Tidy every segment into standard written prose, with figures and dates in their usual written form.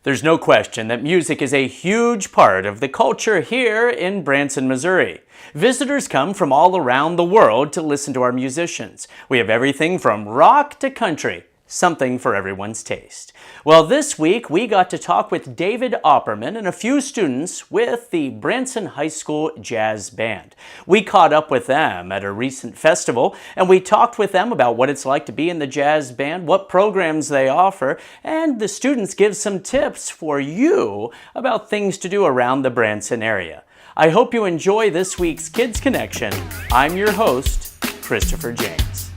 There's no question that music is a huge part of the culture here in Branson, Missouri. Visitors come from all around the world to listen to our musicians. We have everything from rock to country, something for everyone's taste. Well, this week we got to talk with David Opperman and a few students with the Branson High School Jazz Band. We caught up with them at a recent festival and we talked with them about what it's like to be in the jazz band, what programs they offer, and the students give some tips for you about things to do around the Branson area. I hope you enjoy this week's Kids Connection. I'm your host, Christopher James.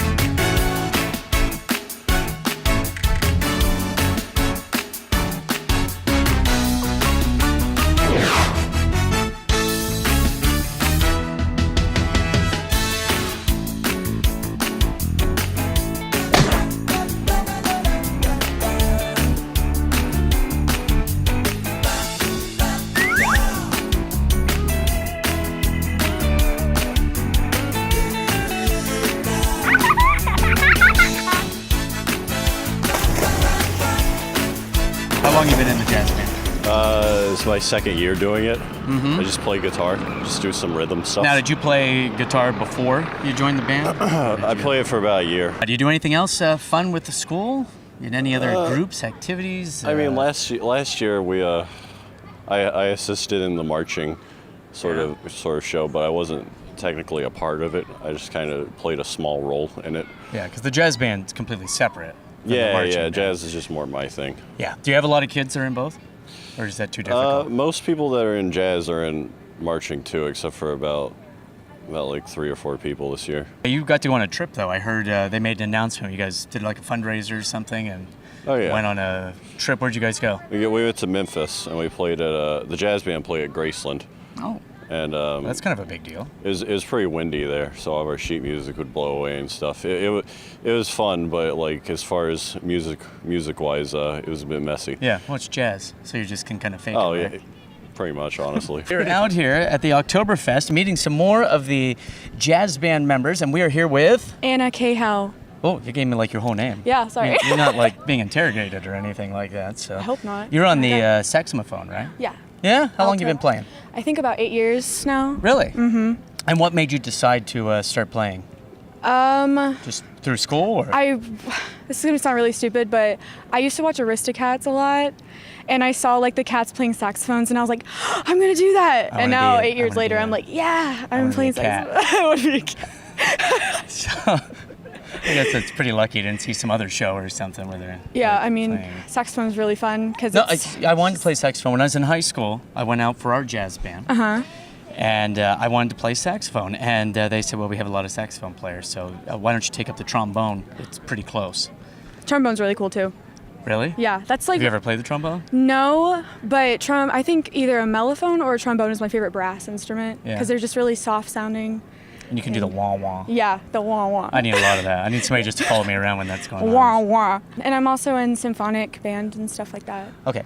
How long have you been in the jazz band? It's my second year doing it. I just play guitar, just do some rhythm stuff. Now, did you play guitar before you joined the band? I play it for about a year. Do you do anything else fun with the school? In any other groups, activities? I mean, last year we I assisted in the marching sort of show, but I wasn't technically a part of it. I just kind of played a small role in it. Yeah, because the jazz band's completely separate. Yeah, jazz is just more my thing. Yeah. Do you have a lot of kids that are in both? Or is that too difficult? Most people that are in jazz are in marching too, except for about like 3 or 4 people this year. You got to go on a trip, though. I heard they made an announcement. You guys did like a fundraiser or something and went on a trip. Where'd you guys go? We went to Memphis and we played at, the jazz band played at Graceland. Oh. And that's kind of a big deal. It was pretty windy there, so all of our sheet music would blow away and stuff. It was fun, but like as far as music wise, it was a bit messy. Yeah, well, it's jazz, so you just can kind of fake it. Right? Yeah, pretty much, honestly. We're out here at the Oktoberfest, meeting some more of the jazz band members, and we are here with Anna Cahow. Oh, you gave me like your whole name. Yeah, sorry. You're not like being interrogated or anything like that. So I hope not. You're on the saxophone, right? Yeah. Yeah? How long you been playing? I think about 8 years now. Really? Mm-hmm. And what made you decide to start playing? Just through school? Or? This is going to sound really stupid, but I used to watch Aristocats a lot, and I saw like the cats playing saxophones, and I was like, I'm going to do that. And now 8 years later, I'm like, yeah, I'm playing saxophone. I want to be a cat. So, I guess it's pretty lucky you didn't see some other show or something where they're playing. Saxophone is really fun because I wanted to play saxophone when I was in high school. I went out for our jazz band, and I wanted to play saxophone. And they said, well, we have a lot of saxophone players, so why don't you take up the trombone? It's pretty close. Trombone's really cool too. Really? Yeah, that's like. Have you ever played the trombone? No, but I think either a mellophone or a trombone is my favorite brass instrument because they're just really soft sounding. And you can do the wah-wah. Yeah, the wah-wah. I need a lot of that. I need somebody just to follow me around when that's going on. Wah-wah. And I'm also in symphonic band and stuff like that. Okay.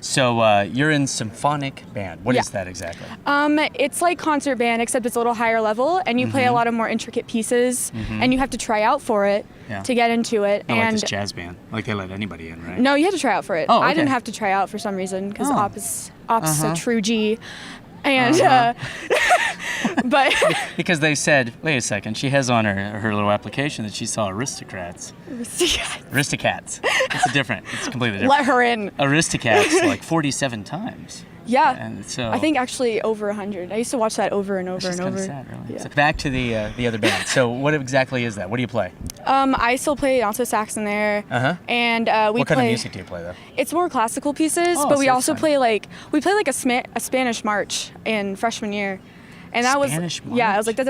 So you're in symphonic band. What is that exactly? It's like concert band, except it's a little higher level, and you play a lot of more intricate pieces, and you have to try out for it to get into it. Not like this jazz band. Like they let anybody in, right? No, you had to try out for it. Oh, okay. I didn't have to try out for some reason, because ops is a true G. And, but... Because they said, wait a second, she has on her little application that she saw Aristocats. Aristocats. It's completely different. Let her in. Aristocats like 47 times. Yeah. And so I think actually over 100. I used to watch that over and over and over. That's sad, really. Yeah. So back to the other band. So what exactly is that? What do you play? I still play alto sax in there. And What kind of music do you play though? It's more classical pieces, but we also play like a Spanish march in freshman year. And that Spanish march? Yeah, it was like and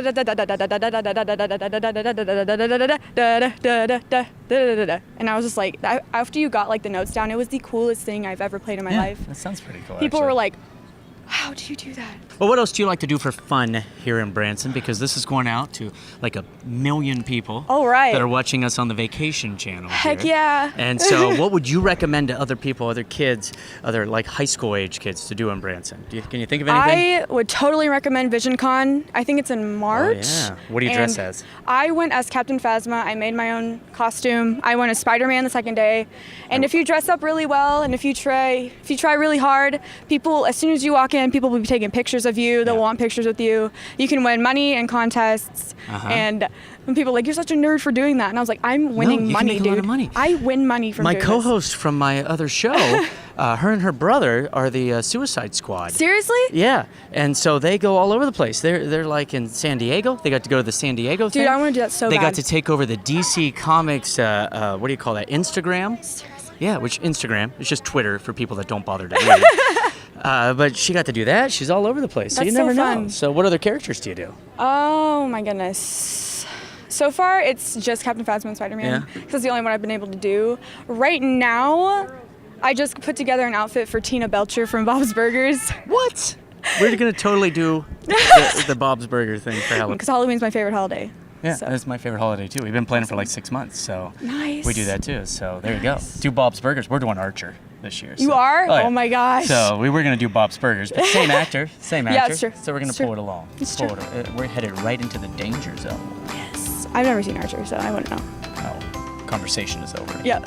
I was just like, after you got like the notes down, it was the coolest thing I've ever played in my life. That sounds pretty cool. People were like, How do you do that? Well, what else do you like to do for fun here in Branson? Because this is going out to like 1 million people Oh, right. that are watching us on the Vacation Channel. Heck here. yeah. And so what would you recommend to other people, other kids, other like high school age kids to do in Branson? Can you think of anything? I would totally recommend VisionCon. I think it's in March. Oh, yeah. What do you dress And as? I went as Captain Phasma. I made my own costume. I went as Spider-Man the second day. And if you dress up really well and if you try really hard, people, as soon as you walk in, people will be taking pictures of you. They'll Yeah. want pictures with you. You can win money and contests. And when people are like, you're such a nerd for doing that. And I was like, I'm winning you can money, make a dude. lot of money. I win money from My doing co-host from my other show, her and her brother are the Suicide Squad. this. Seriously? Yeah, and so they go all over the place. They're like in San Diego. They got to go to the San Diego thing. Dude, I want to do that so They bad. got to take over the DC Comics. What do you call that? Instagram. Seriously? Yeah, which Instagram? It's just Twitter for people that don't bother to read. But she got to do that. She's all over the place. So That's you never so know. fun. So what other characters do you do? Oh my goodness. So far, it's just Captain Phasma and Spider-Man. Yeah. Because that's the only one I've been able to do. Right now, I just put together an outfit for Tina Belcher from Bob's Burgers. What? We're gonna totally do the Bob's Burger thing for Halloween. Because Halloween's my favorite holiday. Yeah, So- that's my favorite holiday too. We've been planning for like 6 months, so Nice. we do that too. So there you go. Do Bob's Burgers. We're doing Archer this year. You so- are? yeah. Oh my gosh. So we were gonna do Bob's Burgers, but same actor, same actor. Yeah, it's true. So we're gonna It's pull true. it along. It's Pull true. we're headed right into the danger zone. Yes. I've never seen Archer, so I wouldn't know. Oh, conversation is over. Yeah.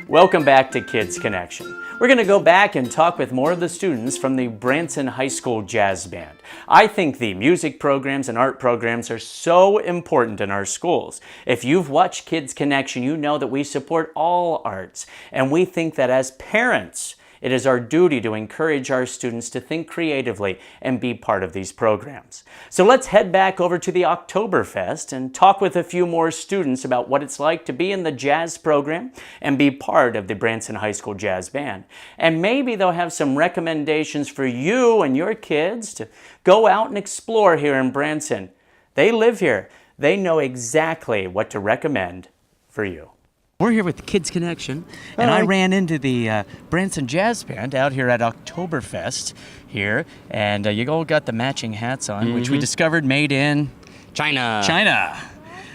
Welcome back to Kids Connection. We're going to go back and talk with more of the students from the Branson High School Jazz Band. I think the music programs and art programs are so important in our schools. If you've watched Kids Connection, you know that we support all arts, and we think that as parents, it is our duty to encourage our students to think creatively and be part of these programs. So let's head back over to the Oktoberfest and talk with a few more students about what it's like to be in the jazz program and be part of the Branson High School Jazz Band. And maybe they'll have some recommendations for you and your kids to go out and explore here in Branson. They live here. They know exactly what to recommend for you. We're here with Kids Connection, and I ran into the Branson Jazz Band out here at Oktoberfest here, and you all got the matching hats on, which we discovered made in China. China.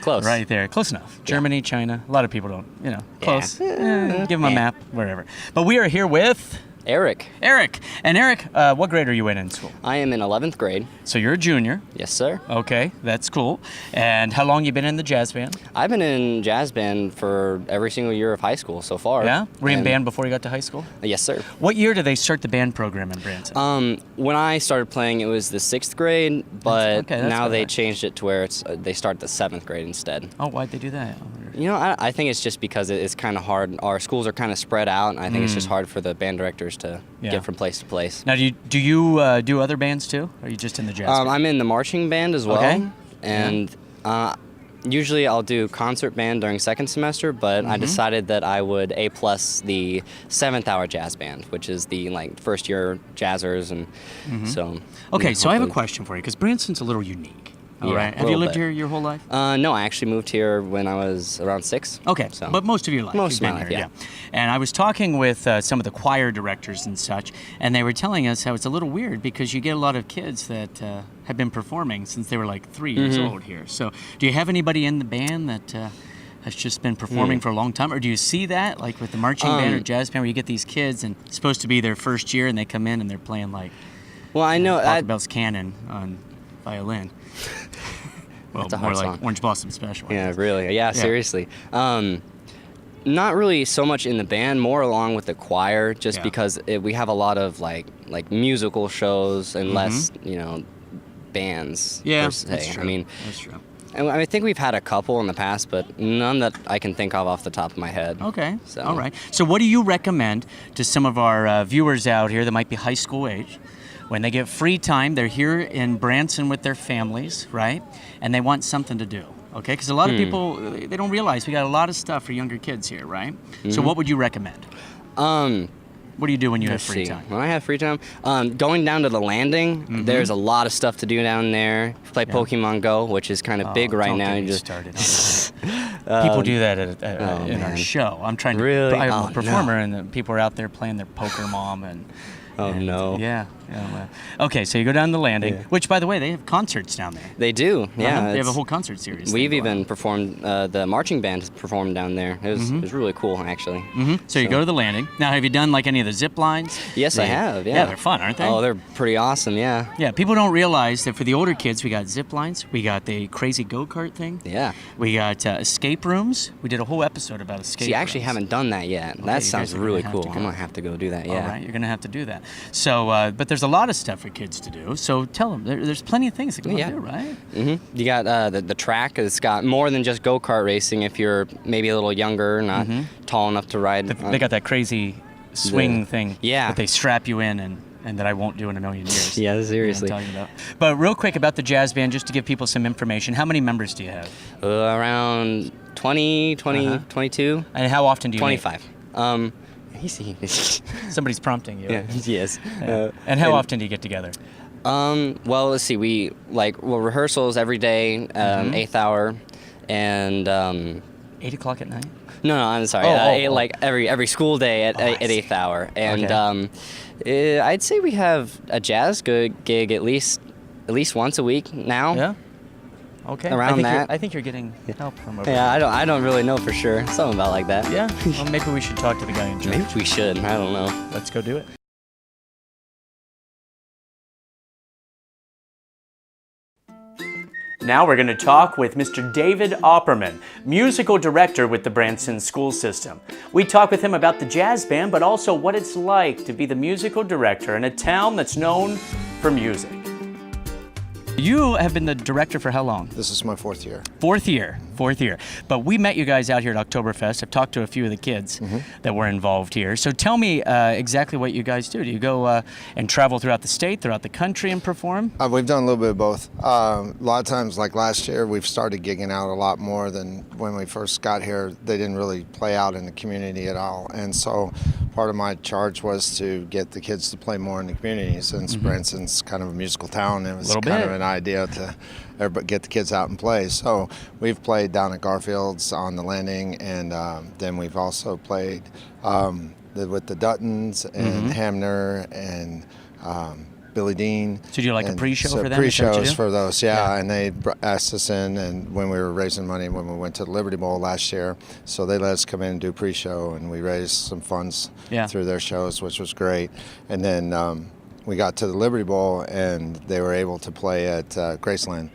Close. Right there, close enough. Germany, China. A lot of people don't, close. Give them a Yeah. map, wherever. But we are here with Eric. Eric. And Eric, what grade are you in school? I am in 11th grade. So you're a junior. Yes, sir. Okay, that's cool. And how long you been in the jazz band? I've been in jazz band for every single year of high school so far. Yeah? Were you in And- band before you got to high school? Yes, sir. What year did they start the band program in Branson? When I started playing, it was the 6th grade, but okay, that's now what they I- changed it to where it's they start the 7th grade instead. Oh, why'd they do that? I wonder. You know, I think it's just because it's kind of hard. Our schools are kind of spread out, and I think it's just hard for the band directors to Yeah. get from place to place. Now, do you do other bands too? Or are you just in the jazz band? I'm in the marching band as well, Okay. and usually I'll do concert band during second semester. But Mm-hmm. I decided that I would A+ the 7th hour jazz band, which is the first year jazzers, and so. Okay, so I have a hopefully- question for you, because Branson's a little unique. All Yeah, right. a Have you little lived bit. here your whole life? No, I actually moved here when I was around 6. Okay, so. but most of your life. Most you've of my been life, here, And I was talking with some of the choir directors and such, and they were telling us how it's a little weird because you get a lot of kids that have been performing since they were like 3 years old here. So, do you have anybody in the band that has just been performing for a long time, or do you see that like with the marching band or jazz band where you get these kids and it's supposed to be their first year and they come in and they're playing like Well, I know. Arthur Bell's Canon on violin? Well, That's a more hard like song. Orange Blossom Special. I Yeah, guess. really. Yeah, seriously. Not really so much in the band, more along with the choir, just Yeah. because we have a lot of like musical shows and less, bands. Yeah, per se. that's true. I mean, that's true. and I think we've had a couple in the past, but none that I can think of off the top of my head. Okay. So- All right. So, what do you recommend to some of our viewers out here that might be high school age? When they get free time, they're here in Branson with their families, right? And they want something to do, okay? Because a lot of people, they don't realize we got a lot of stuff for younger kids here, right? So, what would you recommend? What do you do when you have Let's free see. time? When I have free time, going down to the landing, there's a lot of stuff to do down there. Play Pokemon Go, which is kind of big right don't now. Get You me just started. People do that in our man. show. I'm trying to. Really? I'm Oh, a performer, no. and the people are out there playing their poker mom and. Oh, no. Yeah. Okay, so you go down the landing, Yeah. which, by the way, they have concerts down there. They do, yeah. They have a it's- whole concert series. We've they go even out. performed, the marching band has performed down there. It was really cool, actually. So you go to the landing. Now, have you done like any of the zip lines? Yes, I have, yeah. Yeah, they're fun, aren't they? Oh, they're pretty awesome, yeah. Yeah, people don't realize that for the older kids, we got zip lines, we got the crazy go-kart thing, Yeah. we got escape rooms. We did a whole episode about escape See, I actually rooms. haven't done that yet. you That guys sounds are gonna really have cool. to I'm go. going to have to go do that, yeah. All right, you're going to have to do that. So, but there's a lot of stuff for kids to do. So tell them, there's plenty of things that can Yeah. do, right? You got the track. It's got more than just go-kart racing if you're maybe a little younger, not tall enough to ride. They got that crazy swing thing Yeah. that they strap you in and that I won't do in a million years. Yeah, You know what I'm seriously. talking about. But real quick about the jazz band, just to give people some information, how many members do you have? Around 20, 22, And how often do you meet? 25. Somebody's prompting you. Yeah, yes. And how often do you get together? Well, let's see. We rehearsals every day, 8th hour, and 8 o'clock at night? no, I'm sorry. Oh. Like every school day at I see. 8th hour, and Okay. I'd say we have a jazz gig at least once a week now. Yeah. Okay. Around that. I think you're getting help from over Yeah, I don't really know for sure. Something about like that. there. Yeah. Well, maybe we should talk to the guy in charge. Maybe we should. I don't know. Let's go do it. Now we're going to talk with Mr. David Opperman, musical director with the Branson School System. We talk with him about the jazz band, but also what it's like to be the musical director in a town that's known for music. You have been the director for how long? This is my fourth year. Fourth year. But we met you guys out here at Oktoberfest. I've talked to a few of the kids that were involved here. So tell me exactly what you guys do. Do you go and travel throughout the state, throughout the country and perform? We've done a little bit of both. A lot of times, like last year, we've started gigging out a lot more than when we first got here. They didn't really play out in the community at all. And so part of my charge was to get the kids to play more in the community. Since Branson's kind of a musical town, it was Little kind bit. of an idea to get the kids out and play. So we've played down at Garfield's on the landing, and then we've also played with the Duttons and Hamner and Billy Dean. So do you like a And pre-show so for them? Is that what you Pre-shows do? for those, yeah. And they asked us in, and when we were raising money when we went to the Liberty Bowl last year, so they let us come in and do pre-show, and we raised some funds Yeah. through their shows, which was great. And then we got to the Liberty Bowl, and they were able to play at Graceland.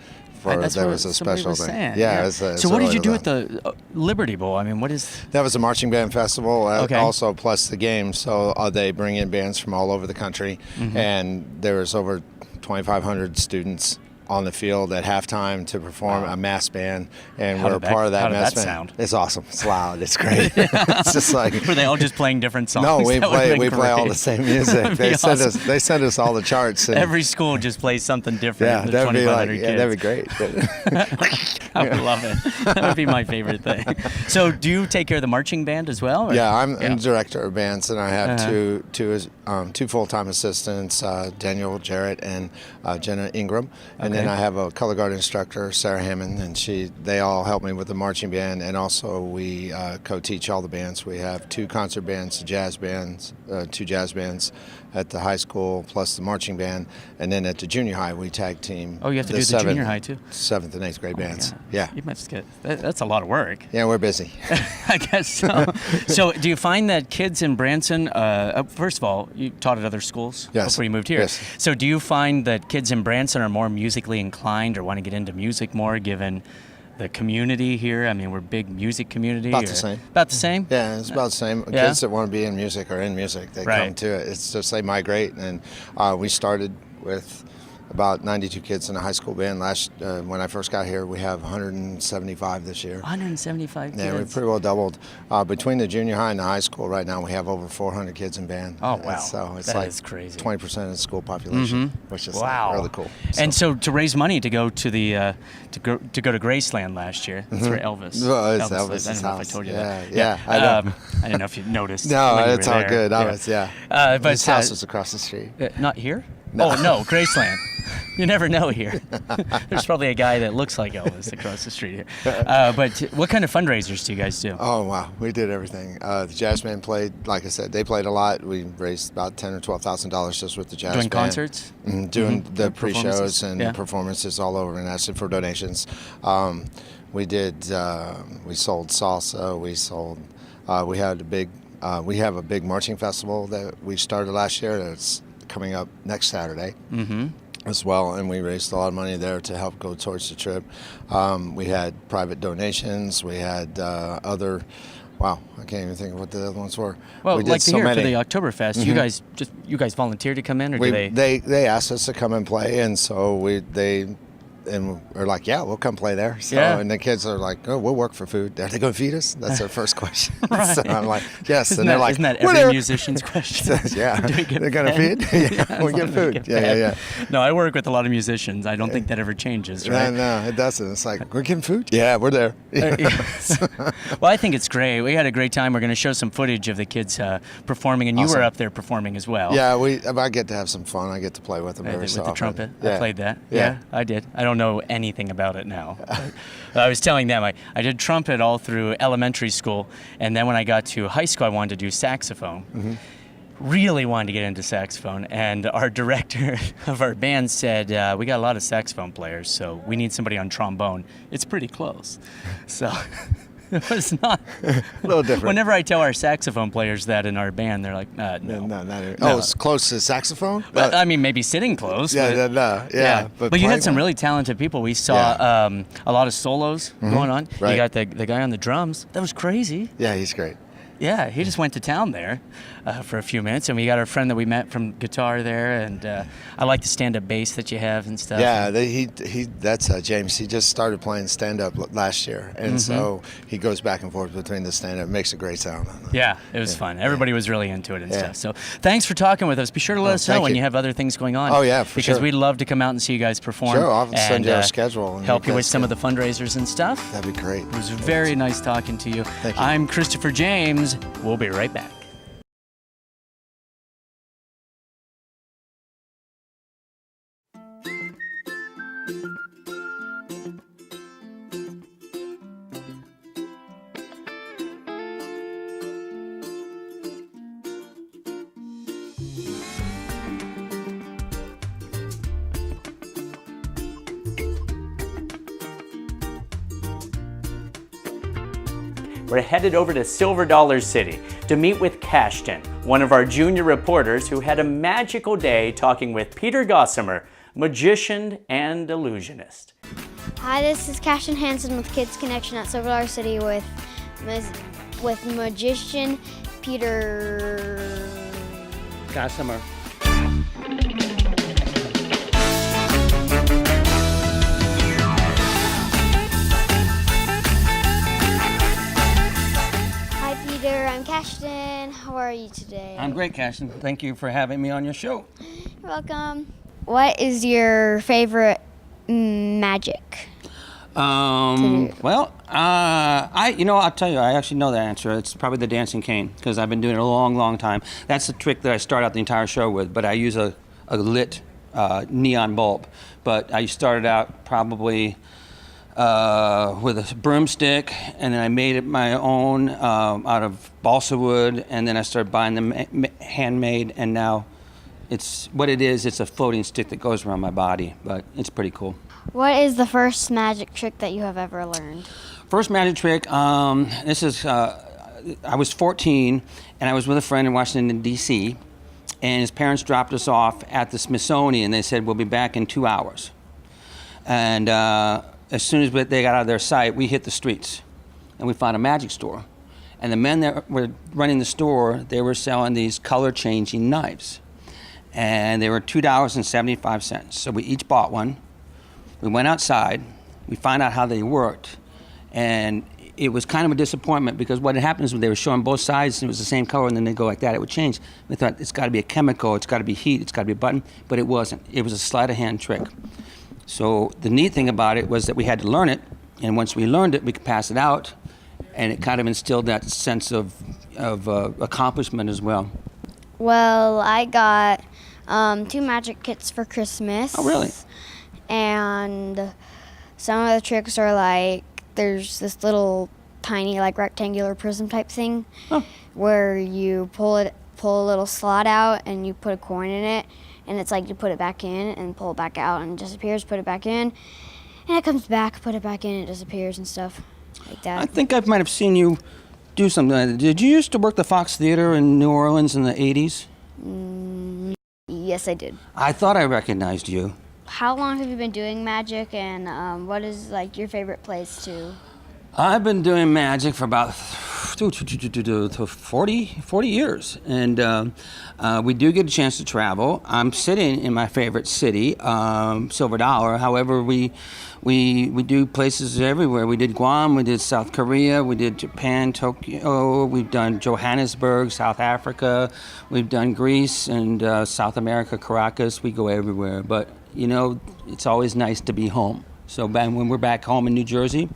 That's There what was a somebody special was thing. saying, Yeah. So what did you do at the Liberty Bowl? I mean, what is... That was a marching band festival, Okay. also plus the game. So they bring in bands from all over the country, and there was over 2,500 students on the field at halftime to perform a mass band, and How we're did that- part of that how did mass that band. sound? It's awesome. It's loud. It's great. It's just like Were they all just playing different songs? no, we That would've been play all great. the same music. That'd They be send awesome. us all the charts. And, Every school just plays something different. yeah, the that'd be 2,500 kids. that'd be great. I would love it. That would be my favorite thing. So, do you take care of the marching band as well? or- Yeah, I'm director of bands, and I have Uh-huh. two full-time assistants, Daniel Jarrett and Jenna Ingram, and then Okay. I have a color guard instructor, Sarah Hammond, and they all help me with the marching band, and also we co-teach all the bands. We have two concert bands, two jazz bands at the high school, plus the marching band, and then at the junior high we tag team. Oh, you have to do the junior high, too? 7th and 8th grade bands. Yeah. You must get that's a lot of work. Yeah, we're busy. I guess so. So, do you find that kids in Branson, first of all, you taught at other schools Yes. before you moved here. Yes. So, do you find that kids in Branson are more musically inclined or want to get into music more given the community here? I mean, we're a big music community. About the same. About the same? Yeah, it's about the same. Yeah? Kids that want to be in music are in music. They Right. come to it. It's just they migrate. And we started with about 92 kids in a high school band. When I first got here, we have 175 this year. 175 kids. Yeah, we pretty well doubled. Between the junior high and the high school right now, we have over 400 kids in band. Oh, wow. So it's That like is crazy. 20% of the school population, which is Wow. really cool. And so to raise money to go to the to go to Graceland last year, that's where Elvis. Well, it's lived. Elvis's I don't know if I house. told you Yeah, that. yeah, I know. I didn't know if you noticed. No, when you it's were all there. good. Yeah. But His his house was across the street. not here. Oh no, Graceland. You never know here. There's probably a guy that looks like Elvis across the street here. But what kind of fundraisers do you guys do? Oh wow, we did everything. The jazz band played, like I said, they played a lot. We raised about $10,000 or $12,000 just with the jazz Doing band. concerts? Doing the Performances? pre-shows and Yeah. performances all over, and asking for donations. We did. We sold salsa. We sold. We had a big. We have a big marching festival that we started last year. That's coming up next Saturday. As well, and we raised a lot of money there to help go towards the trip. We had private donations. We had other. Wow, I can't even think of what the other ones were. Well, we did like to so hear many. for the Oktoberfest, you guys volunteered to come in, or do They asked us to come and play, and so and we're like, yeah, we'll come play there. So, Yeah. and the kids are like, oh, we'll work for food. Are they going to feed us? That's their first question. Right. So I'm like, yes. Isn't And they're like, isn't that every whatever. musician's question? Yeah, Do we get they're going to fed? feed? Yeah, As we long get as we food. get Yeah, fed. yeah. No, I work with a lot of musicians. I don't think that ever changes, right? No, it doesn't. It's like, we're getting food? Yeah, we're there. Yes. Well, I think it's great. We had a great time. We're going to show some footage of the kids performing, and you Awesome. were up there performing as well. Yeah, I get to have some fun. I get to play with them every With so the often. trumpet. Yeah. I played that. Yeah. I did. I don't know anything about it now. I was telling them I did trumpet all through elementary school, and then when I got to high school, I wanted to do saxophone. Really wanted to get into saxophone, and our director of our band said, we got a lot of saxophone players, so we need somebody on trombone. It's pretty close. So it was not. A little different. Whenever I tell our saxophone players that in our band, they're like, no. No, not even. No. Oh, it's close to saxophone? Well, I mean, maybe sitting close. Yeah, but, yeah. But you playing had some one? really talented people. We saw a lot of solos going on. Right. You got the guy on the drums. That was crazy. Yeah, he's great. Yeah, he just went to town there for a few minutes, and we got our friend that we met from guitar there, and I like the stand-up bass that you have and stuff. Yeah, that's James. He just started playing stand-up last year, and so he goes back and forth between the stand-up. Makes a great sound. Yeah, it was fun. Everybody was really into it and Yeah. stuff. So thanks for talking with us. Be sure to let us know thank when you. you have other things going on. Oh, yeah, for because sure. we'd love to come out and see you guys perform. Sure, I'll send and, you our schedule and help you you with guys some of can- the fundraisers and stuff. That'd be great. It was very nice talking to you. Thank you. I'm Christopher James. We'll be right back. We're headed over to Silver Dollar City to meet with Cashton, one of our junior reporters who had a magical day talking with Peter Gossamer, magician and illusionist. Hi, this is Cashton Hansen with Kids Connection at Silver Dollar City with magician Peter Gossamer. Hi, Peter. I'm Cashton. How are you today? I'm great, Cashton. Thank you for having me on your show. You're welcome. What is your favorite magic? Well, I'll tell you, I actually know the answer. It's probably the dancing cane because I've been doing it a long, long time. That's the trick that I start out the entire show with, but I use a lit neon bulb. But I started out probably with a broomstick, and then I made it my own out of balsa wood, and then I started buying them handmade, and now it's what it is. It's a floating stick that goes around my body, but it's pretty cool. What is the first magic trick that you have ever learned? First magic trick, I was 14, and I was with a friend in Washington, D.C., and his parents dropped us off at the Smithsonian. They said, we'll be back in 2 hours. And as soon as they got out of their sight, we hit the streets, and we found a magic store. And the men that were running the store, they were selling these color-changing knives. And they were $2.75. So we each bought one. We went outside, we found out how they worked, and it was kind of a disappointment because what had happened is when they were showing both sides and it was the same color and then they go like that, it would change. We thought it's got to be a chemical, it's got to be heat, it's got to be a button, but it wasn't. It was a sleight of hand trick. So the neat thing about it was that we had to learn it, and once we learned it, we could pass it out, and it kind of instilled that sense of accomplishment as well. Well, I got 2 magic kits for Christmas. Oh, really? And some of the tricks are like, there's this little tiny like rectangular prism type thing where you pull a little slot out and you put a coin in it, and it's like you put it back in and pull it back out and it disappears, put it back in, and it comes back, put it back in, it disappears and stuff like that. I think I might have seen you do something like that. Did you used to work the Fox Theater in New Orleans in the 80s? Yes, I did. I thought I recognized you. How long have you been doing magic, and what is like your favorite place to? I've been doing magic for about 40 years, and we do get a chance to travel. I'm sitting in my favorite city, Silver Dollar. However, we do places everywhere. We did Guam, we did South Korea, we did Japan, Tokyo, we've done Johannesburg, South Africa, we've done Greece and South America, Caracas. We go everywhere, but you know, it's always nice to be home. So when we're back home in New Jersey,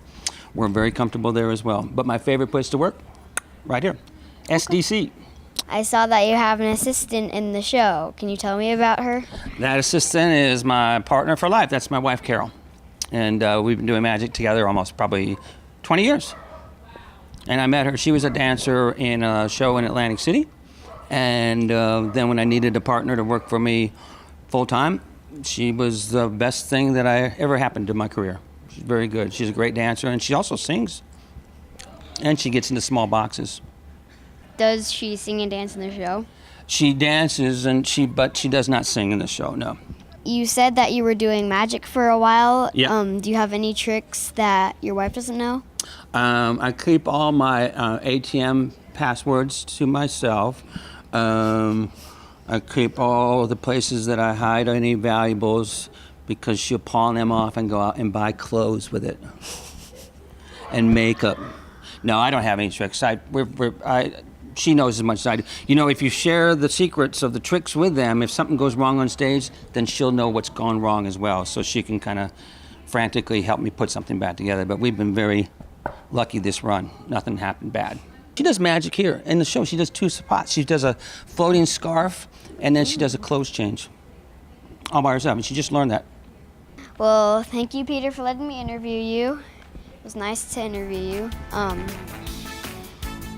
we're very comfortable there as well. But my favorite place to work, right here, SDC. I saw that you have an assistant in the show. Can you tell me about her? That assistant is my partner for life. That's my wife, Carol. And we've been doing magic together almost probably 20 years. And I met her. She was a dancer in a show in Atlantic City. And then when I needed a partner to work for me full time, she was the best thing that ever happened to my career. She's very good. She's a great dancer, and she also sings. And she gets into small boxes. Does she sing and dance in the show? She dances, but she does not sing in the show, no. You said that you were doing magic for a while. Yeah. Do you have any tricks that your wife doesn't know? I keep all my ATM passwords to myself. I keep all the places that I hide any valuables because she'll pawn them off and go out and buy clothes with it and makeup. No, I don't have any tricks. She knows as much as I do. You know, if you share the secrets of the tricks with them, if something goes wrong on stage, then she'll know what's gone wrong as well. So she can kind of frantically help me put something back together. But we've been very lucky this run. Nothing happened bad. She does magic here in the show. She does 2 spots. She does a floating scarf, and then she does a clothes change all by herself. And she just learned that. Well, thank you, Peter, for letting me interview you. It was nice to interview you.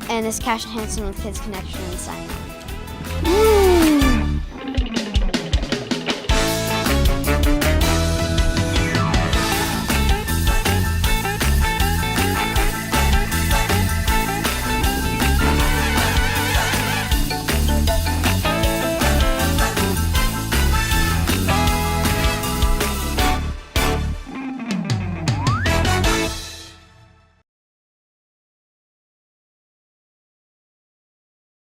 And this is Cashin Hansen with Kids Connection signing off.